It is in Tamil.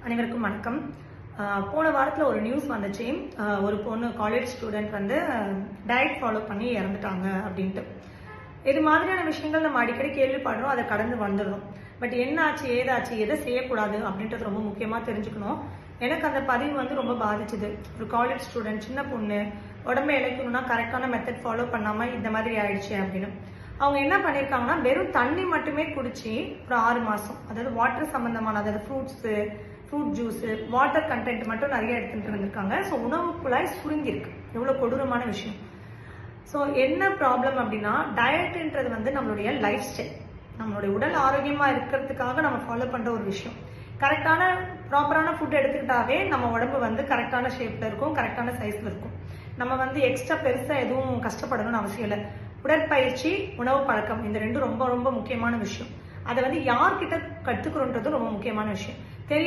அனைவருக்கும் வணக்கம். போன வாரத்தில் ஒரு நியூஸ் வந்துச்சு. ஒரு பொண்ணு காலேஜ் ஸ்டூடெண்ட் வந்து டயட் ஃபாலோ பண்ணி இறந்துட்டாங்க அப்படின்ட்டு. இது மாதிரியான விஷயங்கள் நம்ம அடிக்கடி கேள்விப்படுறோம், அதை கடந்து வந்துடுறோம். பட் என்னாச்சு, ஏதாச்சு, எதை செய்யக்கூடாது அப்படின்றது ரொம்ப முக்கியமாக தெரிஞ்சுக்கணும். எனக்கு அந்த பதிவு வந்து ரொம்ப பாதிச்சுது. ஒரு காலேஜ் ஸ்டூடெண்ட், சின்ன பொண்ணு, உடம்பை இழைக்கணும்னா கரெக்டான மெத்தட் ஃபாலோ பண்ணாமல் இந்த மாதிரி ஆயிடுச்சு அப்படின்னு. அவங்க என்ன பண்ணியிருக்காங்கன்னா, வெறும் தண்ணி மட்டுமே குடிச்சு ஒரு 6 மாதம், அதாவது வாட்டர் சம்மந்தமான, அதாவது ஃப்ரூட் ஜூஸ், வாட்டர் கண்டென்ட் மட்டும் நிறைய எடுத்துட்டு இருந்திருக்காங்க. ஸோ உணவு குழாய் சுருங்கிருக்கு. எவ்வளோ கொடூரமான விஷயம். ஸோ என்ன ப்ராப்ளம் அப்படின்னா, டயட்ன்றது வந்து நம்மளுடைய லைஃப் ஸ்டைல், நம்மளுடைய உடல் ஆரோக்கியமாக இருக்கிறதுக்காக நம்ம ஃபாலோ பண்ணுற ஒரு விஷயம். கரெக்டான ப்ராப்பரான ஃபுட் எடுத்துக்கிட்டாவே நம்ம உடம்பு வந்து கரெக்டான ஷேப்பில் இருக்கும், கரெக்டான சைஸில் இருக்கும். நம்ம வந்து எக்ஸ்ட்ரா பெருசாக எதுவும் கஷ்டப்படணும்னு அவசியம் இல்லை. உடற்பயிற்சி, உணவு பழக்கம், இந்த ரெண்டும் ரொம்ப ரொம்ப முக்கியமான விஷயம். அதை வந்து யார்கிட்ட கற்றுக்கிறோன்றது ரொம்ப முக்கியமான விஷயம்.